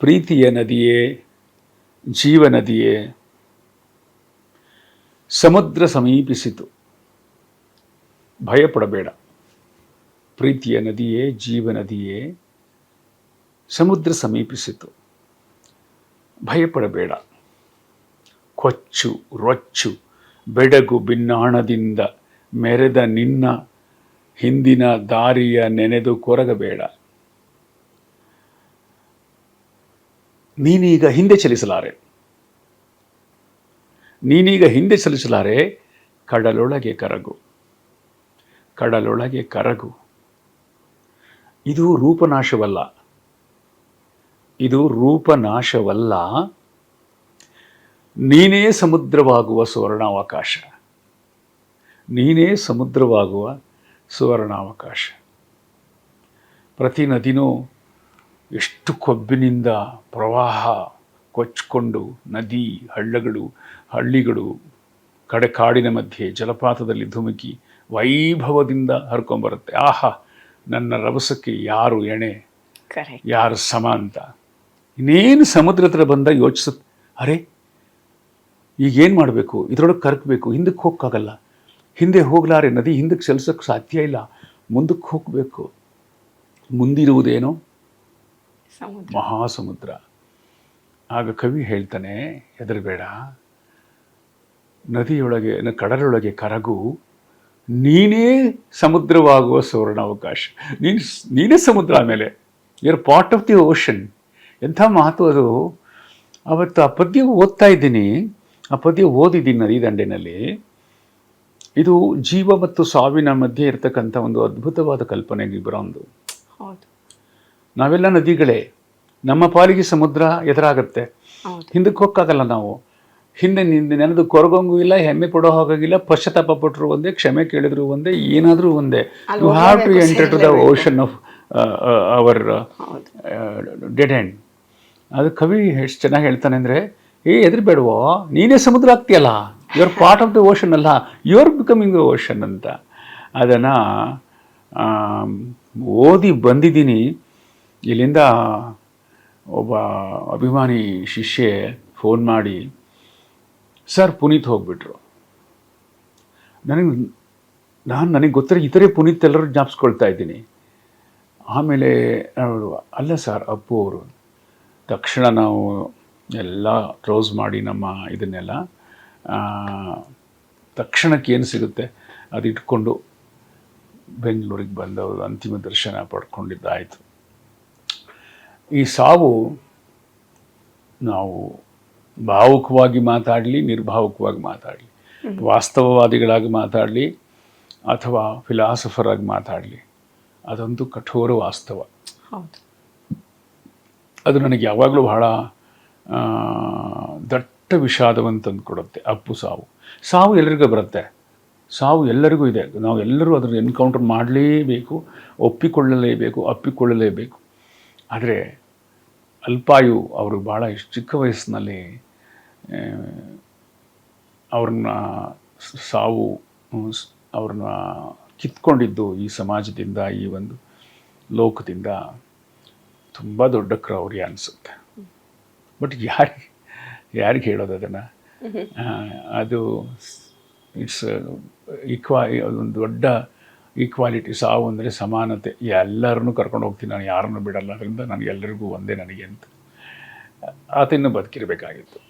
ಪ್ರೀತಿಯ ನದಿಯೇ, ಜೀವ ನದಿಯೇ, ಸಮುದ್ರ ಸಮೀಪಿಸಿತು. ಭಯಪಡಬೇಡ. ಪ್ರೀತಿಯ ನದಿಯೇ, ಜೀವ ನದಿಯೇ, ಸಮುದ್ರ ಸಮೀಪಿಸಿತು. ಭಯಪಡಬೇಡ. ಕೊಚ್ಚು ರೊಚ್ಚು ಬೆಡಗು ಬಿನ್ನಾಣದಿಂದ ಮೆರೆದ ನಿನ್ನ ಹಿಂದಿನ ದಾರಿಯ ನೆನೆದು ಕೊರಗಬೇಡ. ನೀನೀಗ ಹಿಂದೆ ಚಲಿಸಲಾರೆ. ಕಡಲೊಳಗೆ ಕರಗು. ಕಡಲೊಳಗೆ ಕರಗು. ಇದು ರೂಪನಾಶವಲ್ಲ. ನೀನೇ ಸಮುದ್ರವಾಗುವ ಸುವರ್ಣಾವಕಾಶ. ಪ್ರತಿ ನದಿನೂ ಎಷ್ಟು ಕೊಬ್ಬಿನಿಂದ ಪ್ರವಾಹ ಕೊಚ್ಚಿಕೊಂಡು ನದಿ ಹಳ್ಳಿಗಳು ಕಾಡಿನ ಮಧ್ಯೆ ಜಲಪಾತದಲ್ಲಿ ಧುಮುಕಿ ವೈಭವದಿಂದ ಹರ್ಕೊಂಬರುತ್ತೆ. ಆಹಾ, ನನ್ನ ರಭಸಕ್ಕೆ ಯಾರು ಎಣೆ, ಯಾರು ಸಮ ಅಂತ. ಇನ್ನೇನು ಸಮುದ್ರ ಹತ್ರ ಬಂದ ಅರೆ ಈಗೇನು ಮಾಡಬೇಕು, ಇದರೊಳಗೆ ಕರಕಬೇಕು, ಹಿಂದಕ್ಕೆ ಹೋಗೋಕ್ಕಾಗಲ್ಲ, ಹಿಂದೆ ಹೋಗಲಾರೆ, ನದಿ ಹಿಂದಕ್ಕೆ ಚಲಿಸೋಕ್ಕೆ ಸಾಧ್ಯ ಇಲ್ಲ, ಮುಂದಕ್ಕೆ ಹೋಗಬೇಕು. ಮುಂದಿರುವುದೇನೋ ಮಹಾಸಮುದ್ರ. ಆಗ ಕವಿ ಹೇಳ್ತಾನೆ, ಹೆದರಬೇಡ, ಕಡಲೊಳಗೆ ಕರಗು, ನೀನೇ ಸಮುದ್ರವಾಗುವ ಸುವರ್ಣಾವಕಾಶ. ನೀನೇ ಸಮುದ್ರ. ಆಮೇಲೆ you are part of the ocean. ಎಂಥ ಮಾತು ಅದು. ಅವತ್ತು ಆ ಪದ್ಯ ಓದಿದ್ದೀನಿ ನದಿ ದಂಡೆನಲ್ಲಿ. ಇದು ಜೀವ ಮತ್ತು ಸಾವಿನ ಮಧ್ಯೆ ಇರತಕ್ಕಂಥ ಒಂದು ಅದ್ಭುತವಾದ ಕಲ್ಪನೆ ಗಿಬ್ರಾನ್ದು. ನಾವೆಲ್ಲ ನದಿಗಳೇ. ನಮ್ಮ ಪಾಲಿಗೆ ಸಮುದ್ರ ಎದುರಾಗತ್ತೆ. ಹಿಂದಕ್ಕೆ ಹೋಗಕ್ಕಾಗಲ್ಲ ನಾವು. ಹಿಂದೆ ನೆನೆದು ಕೊರಗಂಗೂ ಇಲ್ಲ, ಹೆಮ್ಮೆ ಪಡೋ ಹಾಗಾಗಿಲ್ಲ. ಪಶ್ಚಾತ್ತಾಪ ಪಟ್ಟರು ಒಂದೇ, ಕ್ಷಮೆ ಕೇಳಿದ್ರು ಒಂದೇ, ಏನಾದರೂ ಒಂದೇ. You have to enter to the ocean of our dead end. ಅದು ಕವಿ ಎಷ್ಟು ಚೆನ್ನಾಗಿ ಹೇಳ್ತಾನೆ ಅಂದರೆ, ಹೆದರ್ಬೇಡವೋ, ನೀನೇ ಸಮುದ್ರ ಆಗ್ತೀಯಲ್ಲ, you are part of the ocean ಅಲ್ಲ, you are becoming the ocean ಅಂತ. ಅದನ್ನು ಓದಿ ಬಂದಿದ್ದೀನಿ. ಇಲ್ಲಿಂದ ಒಬ್ಬ ಅಭಿಮಾನಿ ಶಿಷ್ಯೆ ಫೋನ್ ಮಾಡಿ, ಸರ್ ಪುನೀತ್ ಹೋಗ್ಬಿಟ್ರು. ನನಗೆ ಗೊತ್ತಿರೋ ಇತರೆ ಪುನೀತ್ ಎಲ್ಲರೂ ಜ್ಞಾಪಿಸ್ಕೊಳ್ತಾ ಇದ್ದೀನಿ. ಆಮೇಲೆ ಅಲ್ಲ ಸರ್, ಅಪ್ಪು ಅವರು. ತಕ್ಷಣ ನಾವು ಎಲ್ಲ ಕ್ಲೋಸ್ ಮಾಡಿ ನಮ್ಮ ಇದನ್ನೆಲ್ಲ ತಕ್ಷಣಕ್ಕೆ ಏನು ಸಿಗುತ್ತೆ ಅದು ಇಟ್ಕೊಂಡು ಬೆಂಗಳೂರಿಗೆ ಬಂದವರು ಅಂತಿಮ ದರ್ಶನ ಪಡ್ಕೊಂಡಿದ್ದಾಯಿತು. ಈ ಸಾವು ನಾವು ಭಾವುಕವಾಗಿ ಮಾತಾಡಲಿ, ನಿರ್ಭಾವುಕವಾಗಿ ಮಾತಾಡಲಿ, ವಾಸ್ತವವಾದಿಗಳಾಗಿ ಮಾತಾಡಲಿ ಅಥವಾ ಫಿಲಾಸಫರ್ ಆಗಿ ಮಾತಾಡಲಿ, ಅದೊಂದು ಕಠೋರ ವಾಸ್ತವ. ಅದು ನನಗೆ ಯಾವಾಗಲೂ ಬಹಳ ದಟ್ಟ ವಿಷಾದವನ್ನು ತಂದು ಕೊಡುತ್ತೆ. ಅಪ್ಪು ಸಾವು ಎಲ್ಲರಿಗೂ ಬರುತ್ತೆ. ಸಾವು ಎಲ್ಲರಿಗೂ ಇದೆ. ನಾವು ಎಲ್ಲರೂ ಅದನ್ನು ಎನ್ಕೌಂಟರ್ ಮಾಡಲೇಬೇಕು, ಅಪ್ಪಿಕೊಳ್ಳಲೇಬೇಕು. ಆದರೆ ಅಲ್ಪಾಯು ಅವರು ಭಾಳ ಚಿಕ್ಕ ವಯಸ್ಸಿನಲ್ಲಿ ಅವ್ರನ್ನ ಕಿತ್ಕೊಂಡಿದ್ದು ಈ ಸಮಾಜದಿಂದ, ಈ ಒಂದು ಲೋಕದಿಂದ ತುಂಬ ದೊಡ್ಡ ಕ್ರೌರ್ಯ ಅನಿಸುತ್ತೆ. ಬಟ್ ಯಾರಿಗೆ ಹೇಳೋದು ಅದನ್ನು? ಅದು ಇಟ್ಸ್ ಒಂದು ದೊಡ್ಡ ಈಕ್ವಾಲಿಟಿ. ಸಾವು ಅಂದರೆ ಸಮಾನತೆ. ಎಲ್ಲರನ್ನೂ ಕರ್ಕೊಂಡು ಹೋಗ್ತೀನಿ ನಾನು, ಯಾರನ್ನೂ ಬಿಡಲ್ಲ. ಅದರಿಂದ ನನಗೆ ಎಲ್ಲರಿಗೂ ಒಂದೇ ನನಗೆ ಅಂತ ಆತ ಇನ್ನೂ ಬದುಕಿರಬೇಕಾಗಿತ್ತು.